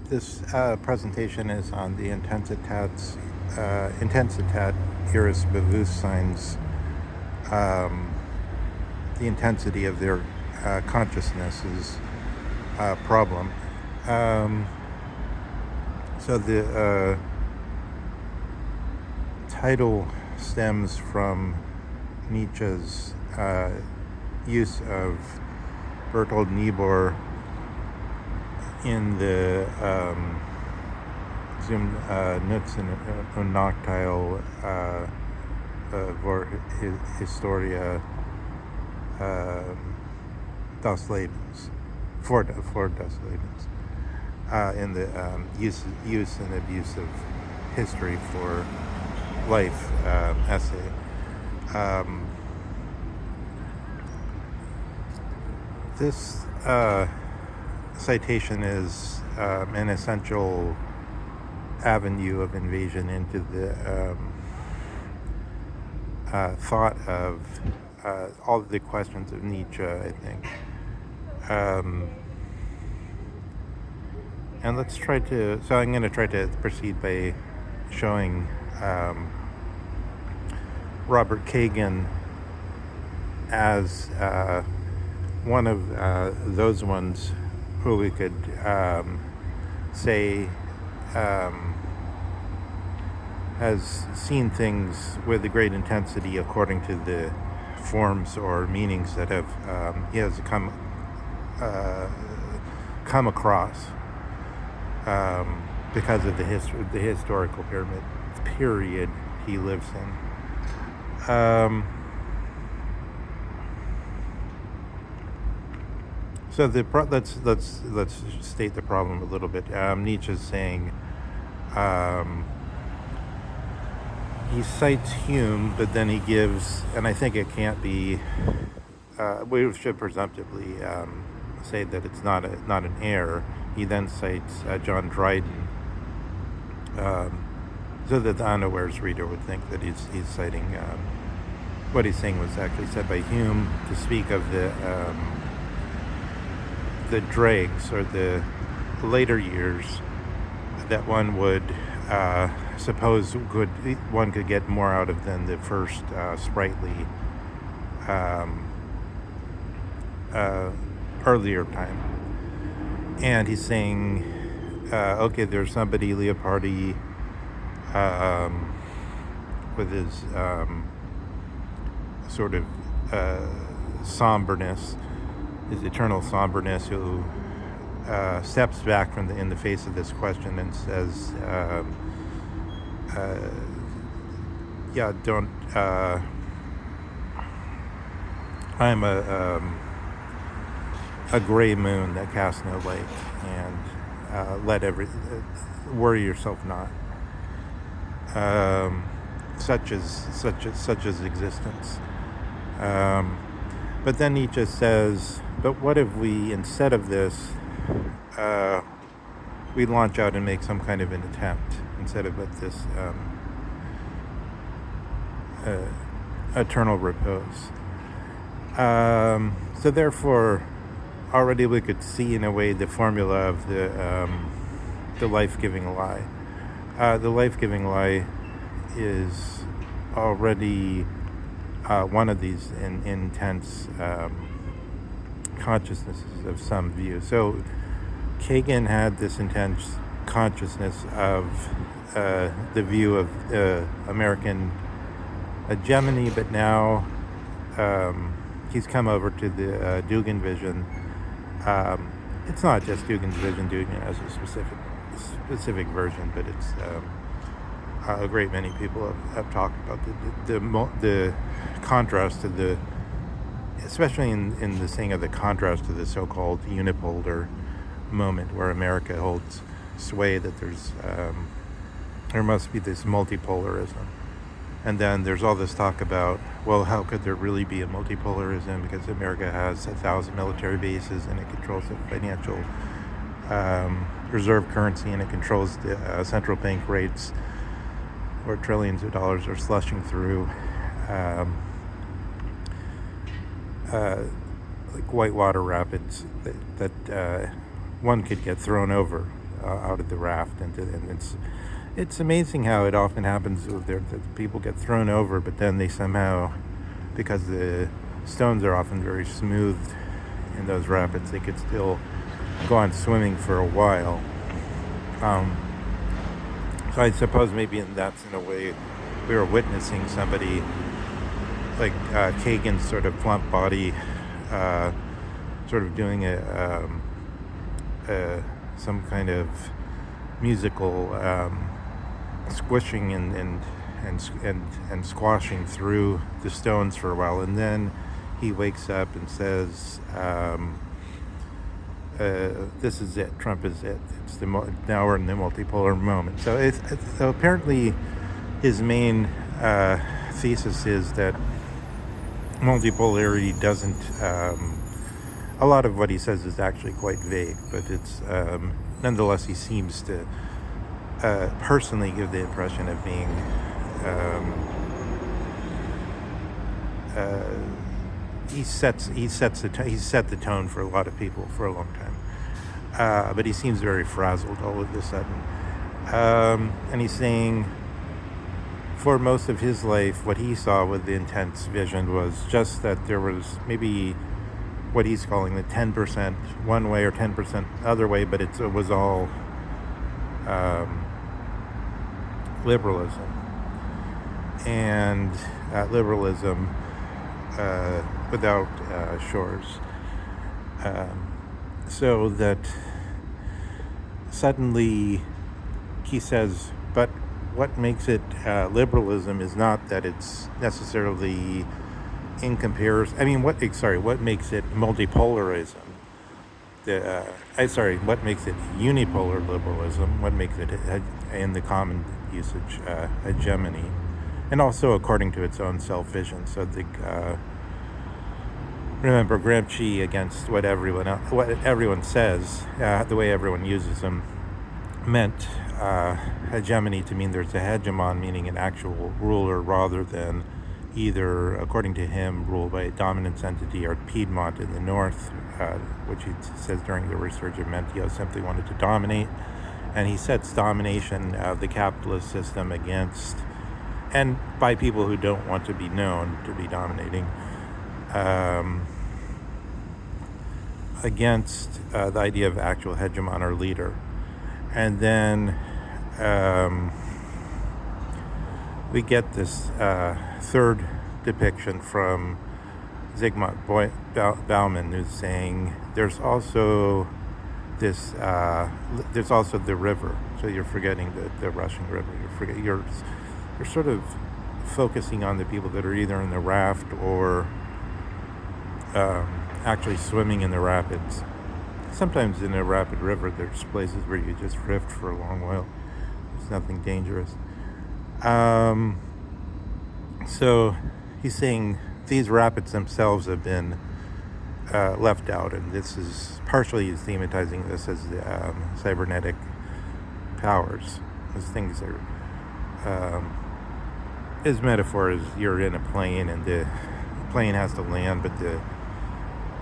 This presentation is on the Intensität ihres Bewusstseins, the intensity of their consciousness's problem. So the title stems from Nietzsche's use of Bertolt Niebuhr in the Zum Nutzen und Nachteil Historia des Lebens, for des Lebens, in the use and abuse of history for life essay. This citation is an essential avenue of invasion into the thought of all of the questions of Nietzsche, I think. And let's try to, so I'm going to try to proceed by showing Robert Kagan as one of those ones who we could say has seen things with a great intensity according to the forms or meanings that have he has come across because of the historical period he lives in. So let's state the problem a little bit. Nietzsche's saying he cites Hume, but then he gives, and I think it can't be. We should presumptively say that it's not an error. He then cites John Dryden, so that the unawares reader would think that he's citing what he's saying was actually said by Hume to speak of the dregs, or the later years that one would suppose one could get more out of than the first sprightly earlier time. And he's saying, okay, there's somebody, Leopardi, with his sort of somberness, his eternal somberness, who steps back from in the face of this question and says, don't. I'm a gray moon that casts no light, and worry yourself not. Such as existence. But then Nietzsche says, but what if we, instead of this, we launch out and make some kind of an attempt, instead of this eternal repose. So therefore, already we could see in a way the formula of the life-giving lie. The life-giving lie is already one of these intense consciousnesses of some view. So Kagan had this intense consciousness of the view of American hegemony, but now he's come over to the Dugan vision. It's not just Dugan's vision. Dugan has a specific version, but it's a great many people have talked about the contrast to especially in the saying of the contrast to the so-called unipolar moment where America holds sway, that there must be this multipolarism. And then there's all this talk about, well, how could there really be a multipolarism, because America has 1,000 military bases and it controls the financial reserve currency, and it controls the central bank rates where trillions of dollars are slushing through like whitewater rapids that one could get thrown over out of the raft, and it's amazing how it often happens that people get thrown over, but then they somehow, because the stones are often very smooth in those rapids, they could still go on swimming for a while. So I suppose maybe that's in a way we were witnessing somebody like Kagan's sort of plump body, sort of doing some kind of musical squishing and squashing through the stones for a while, and then he wakes up and says, "This is it. Trump is it. Now we're in the multipolar moment." So so apparently, his main thesis is that multipolarity doesn't. A lot of what he says is actually quite vague, but it's nonetheless he seems to personally give the impression of being he set the tone for a lot of people for a long time, but he seems very frazzled all of a sudden, and he's saying for most of his life what he saw with the intense vision was just that there was maybe what he's calling the 10% one way or 10% other way, but it was all liberalism, and liberalism without shores. So that suddenly he says, but what makes it liberalism is not that it's necessarily in comparison. I mean, what makes it multipolarism? What makes it unipolar liberalism? What makes it, in the common usage, hegemony, and also according to its own self-vision. So remember, Gramsci, against what everyone says, the way everyone uses them, meant hegemony to mean there's a hegemon, meaning an actual ruler, rather than either, according to him, ruled by a dominance entity or Piedmont in the north, which he says during the Risorgimento simply wanted to dominate. And he sets domination of the capitalist system against, and by people who don't want to be known to be dominating, against the idea of actual hegemon or leader. And then we get this third depiction from Zygmunt Bauman, who's saying there's also the river. So you're forgetting the Russian river. You're sort of focusing on the people that are either in the raft or actually swimming in the rapids. Sometimes in a rapid river, there's places where you just drift for a long while. There's nothing dangerous. So he's saying these rapids themselves have been left out, and this is partially thematizing this as the cybernetic powers. As things are, his metaphor is you're in a plane and the plane has to land, but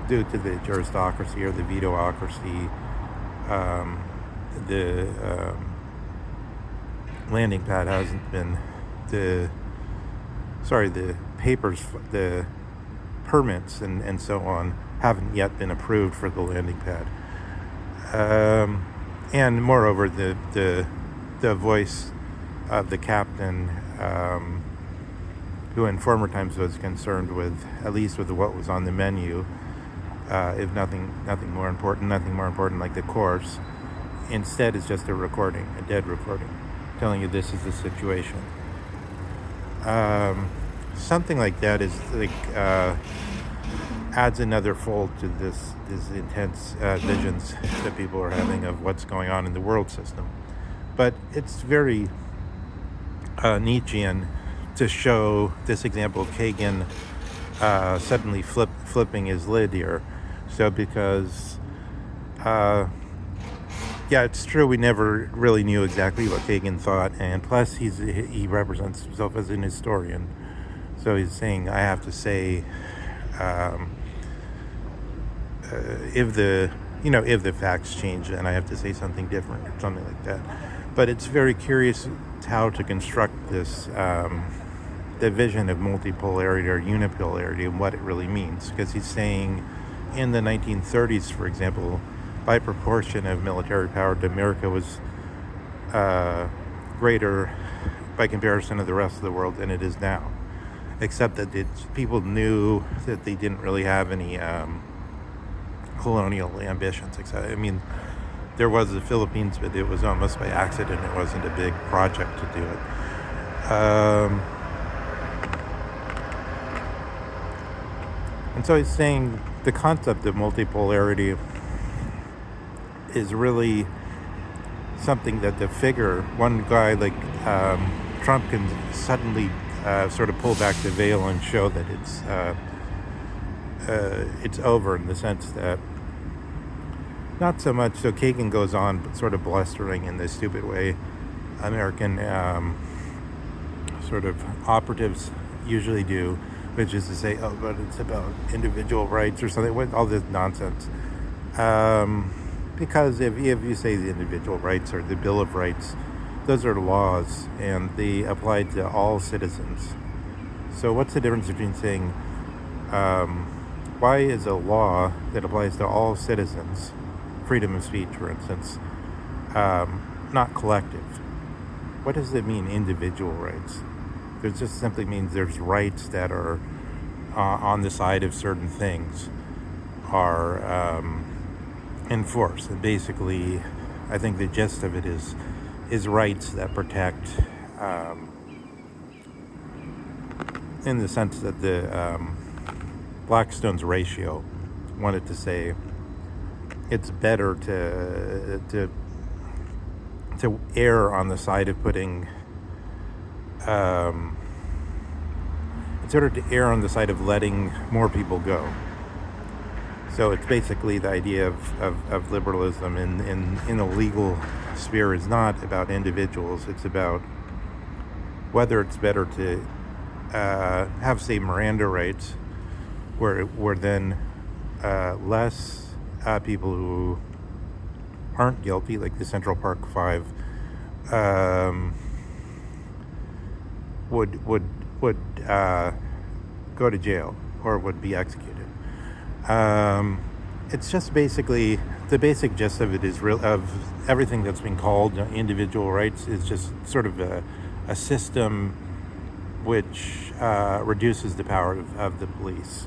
due to the juristocracy or the vetoocracy, the landing pad hasn't been the papers, the permits and so on haven't yet been approved for the landing pad. And moreover, the voice of the captain, who in former times was concerned with, at least with what was on the menu, if nothing more important like the course, instead is just a dead recording, telling you this is the situation. Something like that is like adds another fold to this intense visions that people are having of what's going on in the world system. But it's very Nietzschean to show this example of Kagan suddenly flipping his lid here. So because it's true, we never really knew exactly what Kagan thought, and plus he represents himself as an historian. So he's saying, I have to say, if the if the facts change, then I have to say something different or something like that. But it's very curious how to construct this, the vision of multipolarity or unipolarity and what it really means. Because he's saying in the 1930s, for example, by proportion of military power to America was greater by comparison to the rest of the world than it is now. Except that people knew that they didn't really have any colonial ambitions. I mean, there was the Philippines, but it was almost by accident. It wasn't a big project to do it. And so he's saying the concept of multipolarity is really something that the figure, one guy like Trump, can suddenly sort of pull back the veil and show that it's over, in the sense that not so much. So Kagan goes on, but sort of blustering in this stupid way American sort of operatives usually do, which is to say, oh, but it's about individual rights or something, with all this nonsense. Because if you say the individual rights or the Bill of Rights, those are laws and they apply to all citizens. So what's the difference between saying, why is a law that applies to all citizens, freedom of speech, for instance, not collective? What does it mean, individual rights? It just simply means there's rights that are on the side of certain things are enforced. And basically, I think the gist of it is rights that protect, in the sense that the Blackstone's ratio wanted to say it's better to err on the side of putting, it's better to err on the side of letting more people go. So it's basically the idea of liberalism in a legal sphere is not about individuals. It's about whether it's better to have, say, Miranda rights, where then less people who aren't guilty, like the Central Park Five, would go to jail or would be executed. It's just basically, the basic gist of it is of everything that's been called individual rights is just sort of a system which reduces the power of the police.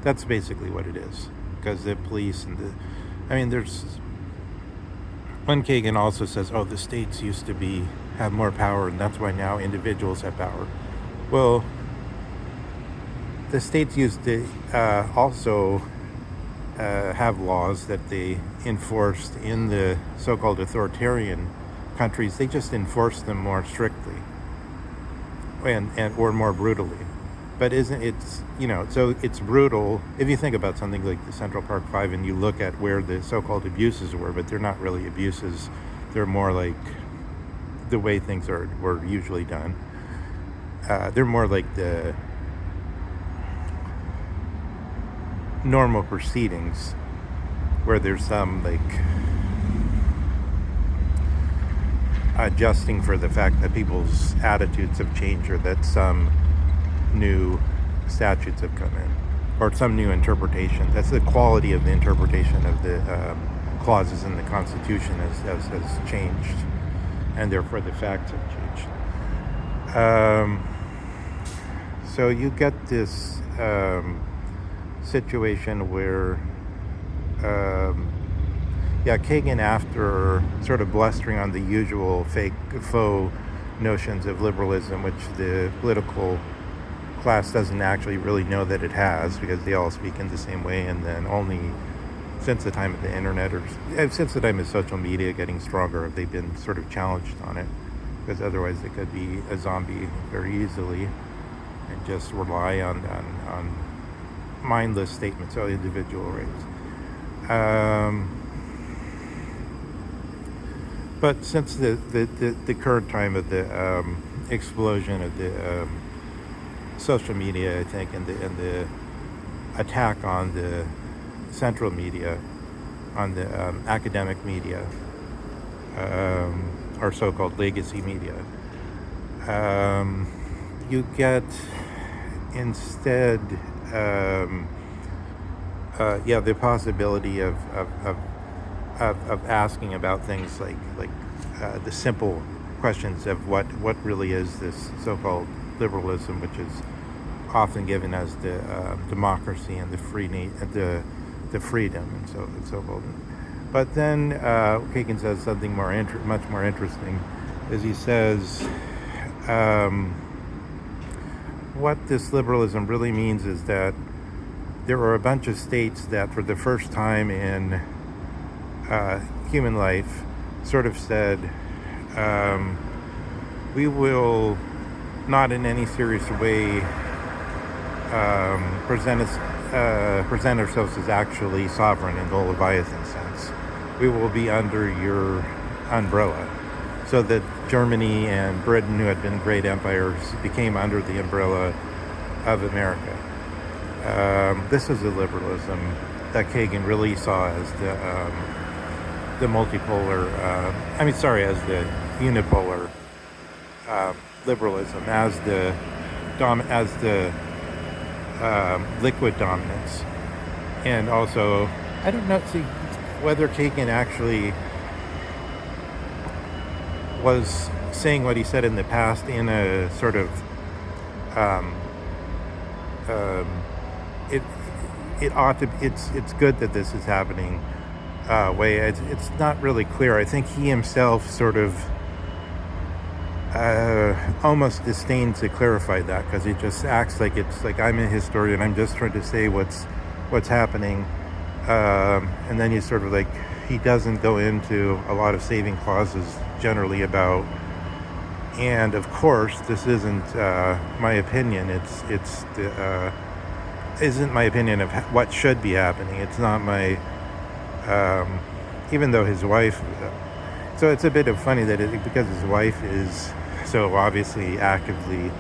That's basically what it is. Because the police and there's, when Kagan also says, oh, the states used to have more power and that's why now individuals have power. Well, the states used to also have laws that they enforced in the so-called authoritarian countries. They just enforced them more strictly and or more brutally. But isn't it's, so it's brutal if you think about something like the Central Park Five and you look at where the so-called abuses were, but they're not really abuses. They're more like the way things were usually done. They're more like the normal proceedings where there's some like adjusting for the fact that people's attitudes have changed or that some new statutes have come in or some new interpretation. That's the quality of the interpretation of the clauses in the Constitution has changed, and therefore the facts have changed. So you get this situation where Kagan, after sort of blustering on the usual faux notions of liberalism, which the political class doesn't actually really know that it has, because they all speak in the same way, and then only since the time of the internet or since the time of social media getting stronger have they been sort of challenged on it, because otherwise they could be a zombie very easily and just rely on mindless statements of individual rights. But since the current time of the explosion of the social media, I think, and the attack on the central media, on the academic media, or so-called legacy media. You get instead, the possibility of asking about things like the simple questions of what really is this so-called liberalism, which is often given as the democracy and the the freedom and so forth. But then Kagan says something much more interesting, is he says what this liberalism really means is that there are a bunch of states that for the first time in human life sort of said, we will not in any serious way present ourselves as actually sovereign in the Leviathan sense. We will be under your umbrella. So that Germany and Britain, who had been great empires, became under the umbrella of America. This is a liberalism that Kagan really saw as the multipolar, as the unipolar liberalism, as the liquid dominance. And also, I don't know, whether Kagan actually was saying what he said in the past in a sort of it's good that this is happening way. It's not really clear. I think he himself sort of almost disdains to clarify that, because he just acts like it's like, I'm a historian, I'm just trying to say what's happening, and then he's sort of like, he doesn't go into a lot of saving clauses generally about, and of course this isn't my opinion, isn't my opinion of what should be happening. It's not my even though his wife, so it's a bit of funny that because his wife is so obviously actively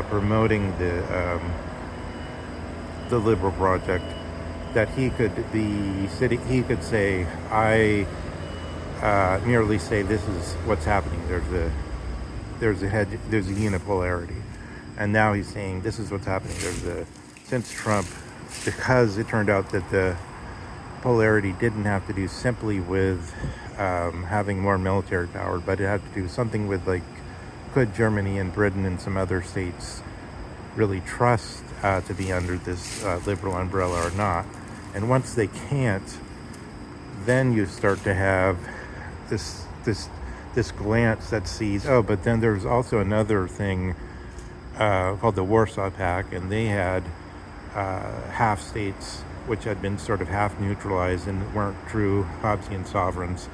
promoting the liberal project, that he could say, I merely say this is what's happening. There's a unipolarity, and now he's saying this is what's happening. Since Trump, because it turned out that the polarity didn't have to do simply with having more military power, but it had to do something with, like, could Germany and Britain and some other states really trust to be under this liberal umbrella or not? And once they can't, then you start to have this glance that sees, oh, but then there's also another thing called the Warsaw Pact, and they had half states which had been sort of half neutralized and weren't true Hobbesian sovereigns.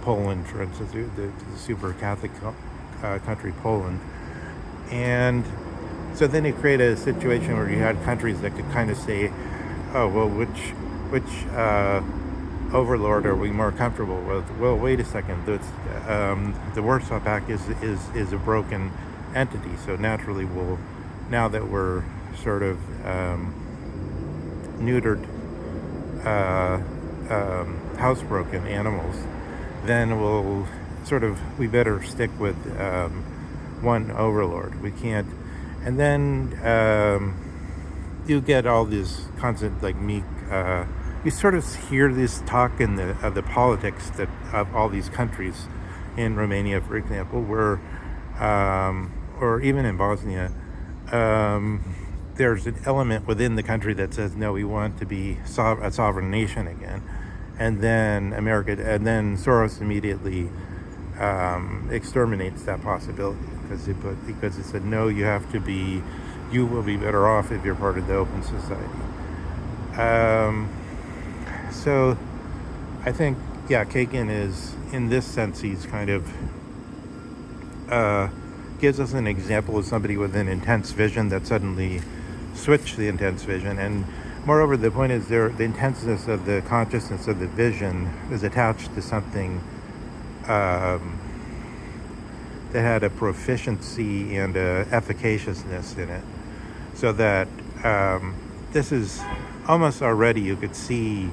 Poland, for instance, the super Catholic country Poland. And so then it created a situation where you had countries that could kind of say, oh, well, which overlord are we more comfortable with? Well, wait a second, the Warsaw Pact is a broken entity, so naturally now that we're sort of neutered, housebroken animals, then we better stick with one overlord. We can't, and then you get all this constant, like, meek. You sort of hear this talk in the politics of all these countries, in Romania, for example, where, or even in Bosnia, there's an element within the country that says, no, we want to be a sovereign nation again. And then Soros immediately exterminates that possibility, because it said, no, you will be better off if you're part of the open society. So I think, Kagan is, in this sense, he's kind of gives us an example of somebody with an intense vision that suddenly switched the intense vision. And moreover, the point is, the intenseness of the consciousness of the vision is attached to something that had a proficiency and a efficaciousness in it. So that this is almost already, you could see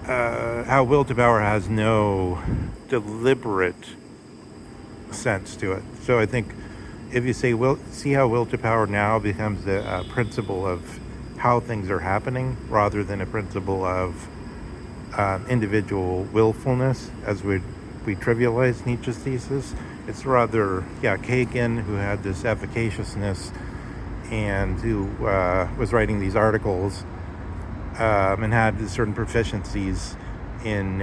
how will to power has no deliberate sense to it. So I think if you say, see how will to power now becomes a principle of how things are happening rather than a principle of individual willfulness, as we trivialize Nietzsche's thesis. It's rather, Kagan, who had this efficaciousness and who was writing these articles and had certain proficiencies in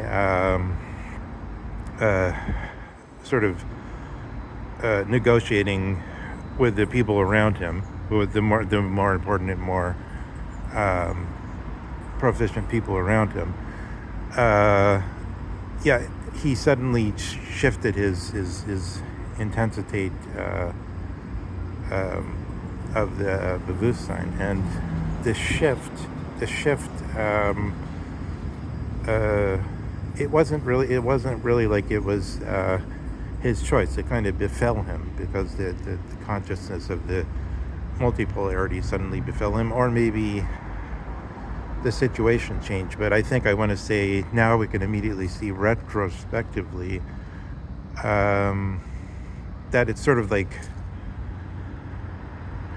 sort of negotiating with the people around him, with the more important and more proficient people around him. He suddenly shifted his Intensität of the Bewusstsein, and the shift. It wasn't really like it was his choice. It kind of befell him because the consciousness of the multipolarity suddenly befell him, or maybe the situation changed. But I think I want to say now we can immediately see retrospectively that it's sort of like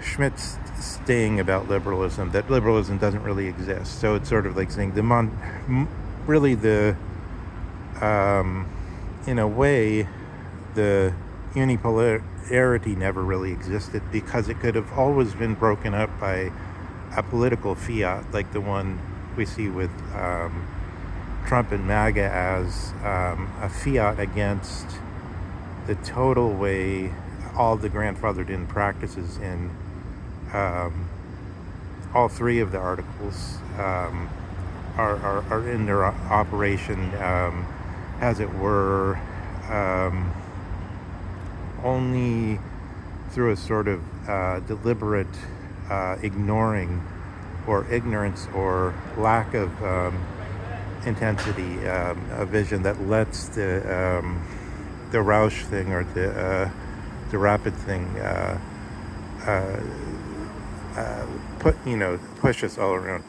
Schmitt's saying about liberalism, that liberalism doesn't really exist. So it's sort of like saying in a way, the unipolarity never really existed because it could have always been broken up by a political fiat like the one we see with Trump and MAGA as a fiat against the total way all the grandfathered in practices in all three of the articles are in their operation, as it were, only through a sort of deliberate ignoring or ignorance or lack of intensity, a vision that lets the Rausch thing or the rapid thing push us all around.